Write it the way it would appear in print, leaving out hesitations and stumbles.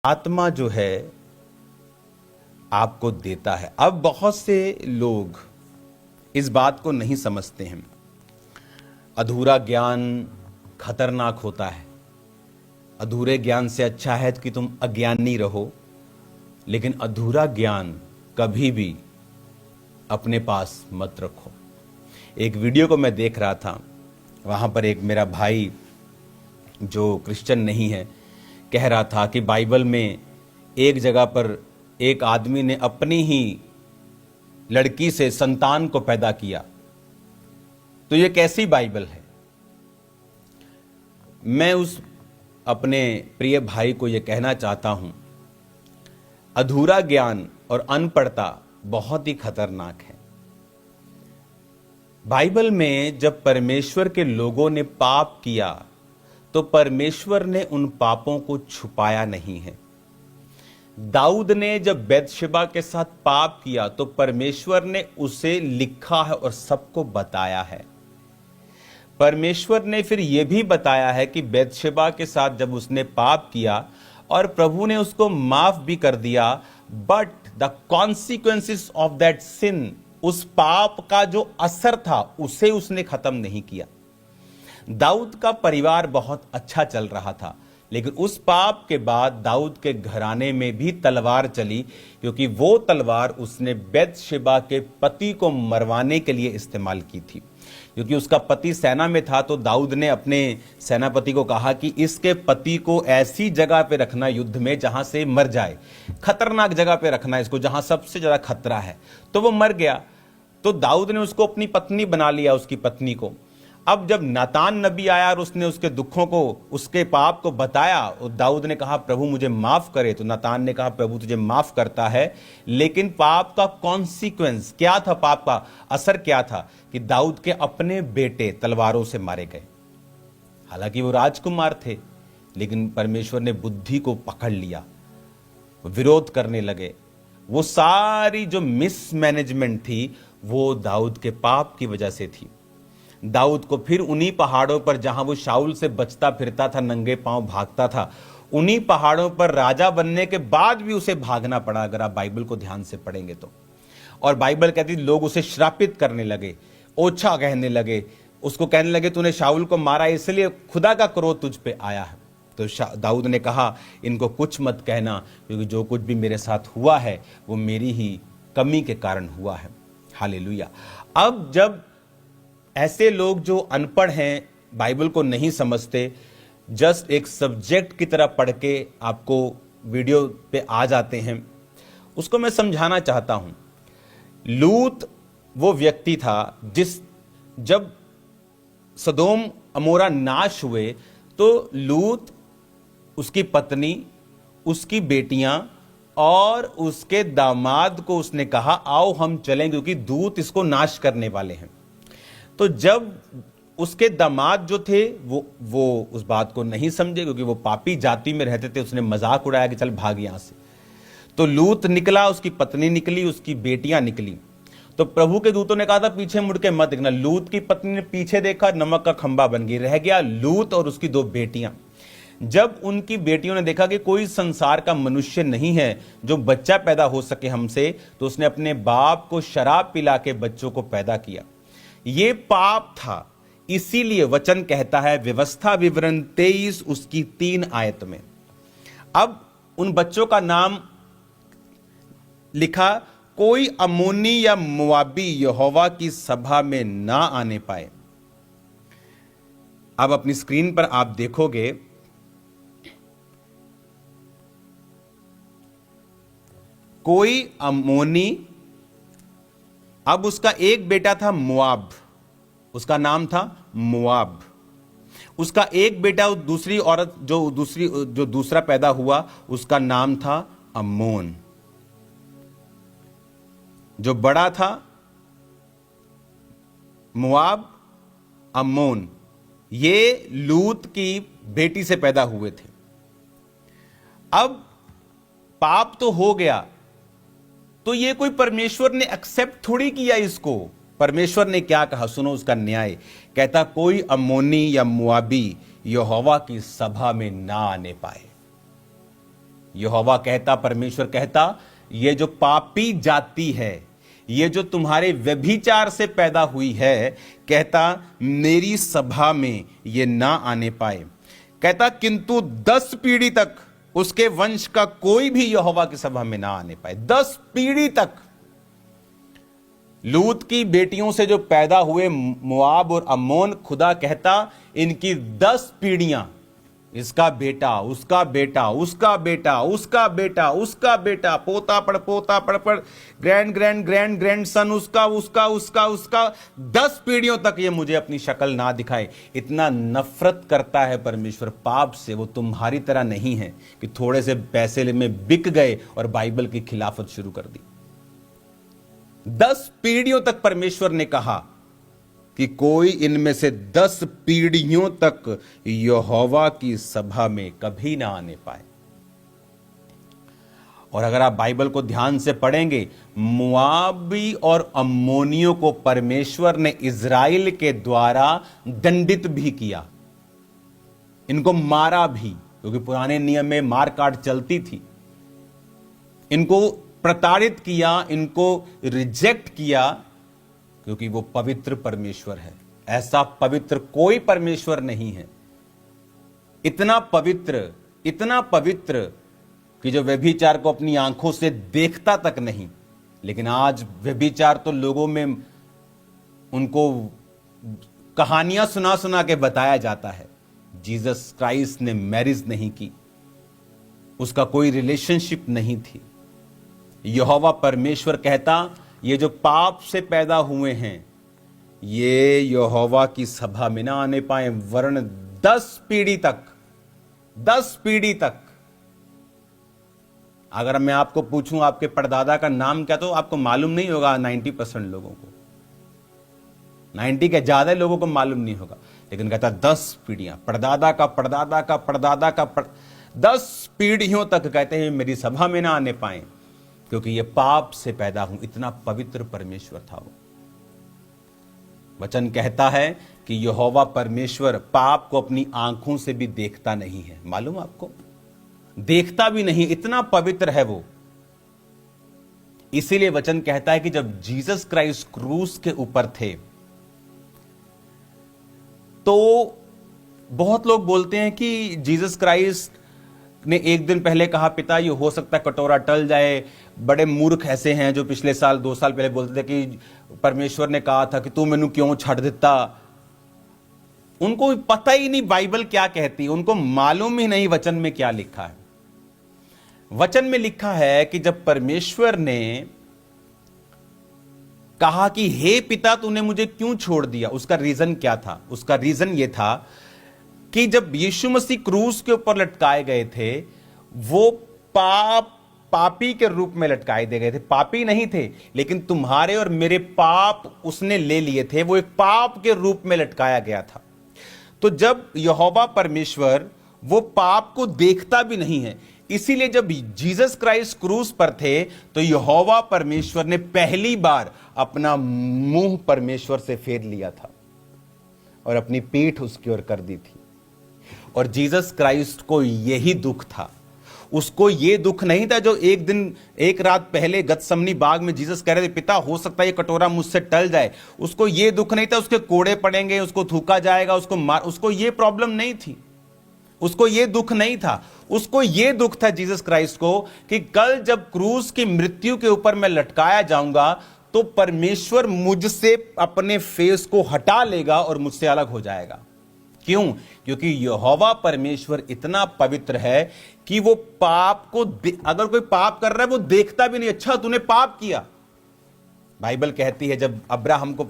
आत्मा जो है आपको देता है। अब बहुत से लोग इस बात को नहीं समझते हैं। अधूरा ज्ञान खतरनाक होता है। अधूरे ज्ञान से अच्छा है कि तुम अज्ञानी रहो, लेकिन अधूरा ज्ञान कभी भी अपने पास मत रखो। एक वीडियो को मैं देख रहा था, वहाँ पर एक मेरा भाई जो क्रिश्चियन नहीं है कह रहा था कि बाइबल में एक जगह पर एक आदमी ने अपनी ही लड़की से संतान को पैदा किया, तो ये कैसी बाइबल है। मैं उस अपने प्रिय भाई को ये कहना चाहता हूं, अधूरा ज्ञान और अनपढ़ता बहुत ही खतरनाक है। बाइबल में जब परमेश्वर के लोगों ने पाप किया तो परमेश्वर ने उन पापों को छुपाया नहीं है। दाऊद ने जब बैतशेबा के साथ पाप किया तो परमेश्वर ने उसे लिखा है और सबको बताया है। परमेश्वर ने फिर यह भी बताया है कि बैतशेबा के साथ जब उसने पाप किया और प्रभु ने उसको माफ भी कर दिया, but the consequences of that sin, उस पाप का जो असर था उसे उसने खत्म नहीं किया। दाऊद का परिवार बहुत अच्छा चल रहा था, लेकिन उस पाप के बाद दाऊद के घराने में भी तलवार चली, क्योंकि वो तलवार उसने बैतशेबा के पति को मरवाने के लिए इस्तेमाल की थी। क्योंकि उसका पति सेना में था, तो दाऊद ने अपने सेनापति को कहा कि इसके पति को ऐसी जगह पे रखना युद्ध में जहां से मर जाए, खतरनाक जगह पे रखना इसको जहां सबसे ज्यादा खतरा है। तो वो मर गया, तो दाऊद ने उसको अपनी पत्नी बना लिया, उसकी पत्नी को। अब जब नातान नबी आया और उसने उसके दुखों को, उसके पाप को बताया, और दाऊद ने कहा प्रभु मुझे माफ करे, तो नातान ने कहा प्रभु तुझे माफ करता है, लेकिन पाप का कॉन्सिक्वेंस क्या था, पाप का असर क्या था कि दाऊद के अपने बेटे तलवारों से मारे गए। हालांकि वो राजकुमार थे, लेकिन परमेश्वर ने बुद्धि को पकड़ लिया, विरोध करने लगे। वो सारी जो मिसमैनेजमेंट थी वो दाऊद के पाप की वजह से थी। दाऊद को फिर उन्हीं पहाड़ों पर जहां वो शाऊल से बचता फिरता था, नंगे पांव भागता था, उन्हीं पहाड़ों पर राजा बनने के बाद भी उसे भागना पड़ा, अगर आप बाइबल को ध्यान से पढ़ेंगे तो। और बाइबल कहती लोग उसे श्रापित करने लगे, ओछा कहने लगे, उसको कहने लगे तूने शाऊल को मारा इसलिए खुदा का क्रोध तुझ पे आया है। तो दाऊद ने कहा इनको कुछ मत कहना, क्योंकि जो कुछ भी मेरे साथ हुआ है वो मेरी ही कमी के कारण हुआ है। हालेलुया। अब जब ऐसे लोग जो अनपढ़ हैं, बाइबल को नहीं समझते, जस्ट एक सब्जेक्ट की तरह पढ़ के आपको वीडियो पे आ जाते हैं, उसको मैं समझाना चाहता हूं। लूत वो व्यक्ति था जब सदोम अमोरा नाश हुए तो लूत, उसकी पत्नी, उसकी बेटियां और उसके दामाद को उसने कहा आओ हम चलें, क्योंकि दूत इसको नाश करने वाले हैं। तो जब उसके दामाद जो थे वो उस बात को नहीं समझे, क्योंकि वो पापी जाति में रहते थे, उसने मजाक उड़ाया कि चल भाग यहां से। तो लूत निकला, उसकी पत्नी निकली, उसकी बेटियां निकली। तो प्रभु के दूतों ने कहा था पीछे मुड़ के मत देखना। लूत की पत्नी ने पीछे देखा, नमक का खंबा बन गई, रह गया लूत और उसकी दो बेटियां। जब उनकी बेटियों ने देखा कि कोई संसार का मनुष्य नहीं है जो बच्चा पैदा हो सके हमसे, तो उसने अपने बाप को शराब पिला के बच्चों को पैदा किया। ये पाप था। इसीलिए वचन कहता है, व्यवस्था विवरण 23 उसकी 3 आयत में, अब उन बच्चों का नाम लिखा, कोई अम्मोनी या मोआबी यहोवा की सभा में ना आने पाए। अब अपनी स्क्रीन पर आप देखोगे, कोई अम्मोनी, अब उसका एक बेटा था मोआब, उसका नाम था मोआब। उसका एक बेटा, दूसरी औरत जो दूसरा पैदा हुआ, उसका नाम था अम्मोन। जो बड़ा था मोआब, अम्मोन, ये लूत की बेटी से पैदा हुए थे। अब पाप तो हो गया, तो ये कोई परमेश्वर ने एक्सेप्ट थोड़ी किया इसको। परमेश्वर ने क्या कहा, सुनो उसका न्याय। कहता कोई अम्मोनी या मुआबी यहोवा की सभा में ना आने पाए। यहोवा कहता, परमेश्वर कहता, ये जो पापी जाति है, ये जो तुम्हारे व्यभिचार से पैदा हुई है, कहता मेरी सभा में ये ना आने पाए। कहता किंतु 10 पीढ़ी तक उसके वंश का कोई भी यहोवा की सभा में ना आने पाए। 10 पीढ़ी तक। लूत की बेटियों से जो पैदा हुए मोआब और अम्मोन, खुदा कहता इनकी 10 पीढ़ियां, इसका बेटा, उसका बेटा, उसका बेटा, उसका बेटा, उसका बेटा, पोता पड़ पोता पड़ पड़, grand grand grand grand son, उसका उसका उसका उसका 10 पीढ़ियों तक ये मुझे अपनी शक्ल ना दिखाए। इतना नफरत करता है परमेश्वर पाप से। वो तुम्हारी तरह नहीं है कि थोड़े से पैसे में बिक गए और बाइबल की खिलाफत शुरू कर दी। 10 पीढ़ियों तक परमेश्वर ने कहा कि कोई इनमें से 10 पीढ़ियों तक यहोवा की सभा में कभी ना आने पाए। और अगर आप बाइबल को ध्यान से पढ़ेंगे, मुआबी और अम्मोनियों को परमेश्वर ने इज़राइल के द्वारा दंडित भी किया, इनको मारा भी, क्योंकि पुराने नियम में मार काट चलती थी। इनको प्रताड़ित किया, इनको रिजेक्ट किया, क्योंकि वो पवित्र परमेश्वर है। ऐसा पवित्र कोई परमेश्वर नहीं है। इतना पवित्र कि जो व्यभिचार को अपनी आंखों से देखता तक नहीं। लेकिन आज व्यभिचार तो लोगों में उनको कहानियां सुना सुना के बताया जाता है। जीसस क्राइस्ट ने मैरिज नहीं की, उसका कोई रिलेशनशिप नहीं थी। यहोवा परमेश्वर कहता ये जो पाप से पैदा हुए हैं, ये यहोवा की सभा में ना आने पाए, वरन 10 पीढ़ी तक, 10 पीढ़ी तक। अगर मैं आपको पूछूं आपके परदादा का नाम क्या, तो आपको मालूम नहीं होगा। 90% लोगों को, 90 के ज्यादा लोगों को मालूम नहीं होगा। लेकिन कहता 10 पीढ़ियां, परदादा का परदादा का परदादा का 10 पीढ़ियों तक कहते हैं मेरी सभा में ना आने पाए, क्योंकि ये पाप से पैदा हूं। इतना पवित्र परमेश्वर था वो। वचन कहता है कि यहोवा परमेश्वर पाप को अपनी आंखों से भी देखता नहीं है। मालूम आपको, देखता भी नहीं, इतना पवित्र है वो। इसीलिए वचन कहता है कि जब जीसस क्राइस्ट क्रूस के ऊपर थे, तो बहुत लोग बोलते हैं कि जीसस क्राइस्ट ने एक दिन पहले कहा, पिता ये हो सकता है कटोरा टल जाए। बड़े मूर्ख ऐसे हैं जो पिछले साल 2 साल पहले बोलते थे कि परमेश्वर ने कहा था कि तू मैनू क्यों छड़ देता। उनको पता ही नहीं बाइबल क्या कहती है, उनको मालूम ही नहीं वचन में क्या लिखा है। वचन में लिखा है कि जब परमेश्वर ने कहा कि हे पिता तूने मुझे क्यों छोड़ दिया, उसका रीजन क्या था? उसका रीजन यह था कि जब यीशु मसीह क्रूस के ऊपर लटकाए गए थे, वो पापी के रूप में लटकाए दे गए थे। पापी नहीं थे, लेकिन तुम्हारे और मेरे पाप उसने ले लिए थे। वो एक पाप के रूप में लटकाया गया था। तो जब यहोवा परमेश्वर वो पाप को देखता भी नहीं है, इसीलिए जब जीसस क्राइस्ट क्रूस पर थे, तो यहोवा परमेश्वर ने पहली बार अपना मुंह परमेश्वर से फेर लिया था और अपनी पीठ उसकी ओर कर दी थी। और जीसस क्राइस्ट को यही दुख था। उसको यह दुख नहीं था जो एक दिन, एक रात पहले गतसमनी बाग में जीसस कह रहे थे, पिता हो सकता है ये कटोरा मुझसे टल जाए। उसको यह दुख नहीं था उसके कोड़े पड़ेंगे, उसको थूका जाएगा, उसको ये प्रॉब्लम नहीं थी। उसको यह दुख नहीं था। उसको यह दुख था जीसस क्राइस्ट को कि कल जब क्रूस की मृत्यु के ऊपर मैं लटकाया जाऊंगा, तो परमेश्वर मुझसे अपने फेस को हटा लेगा और मुझसे अलग हो जाएगा। क्यों? क्योंकि यहोवा परमेश्वर इतना पवित्र है कि वो पाप को अगर कोई पाप कर रहा है वो देखता भी नहीं। अच्छा तूने पाप किया। बाइबल कहती है जब अब्राहम को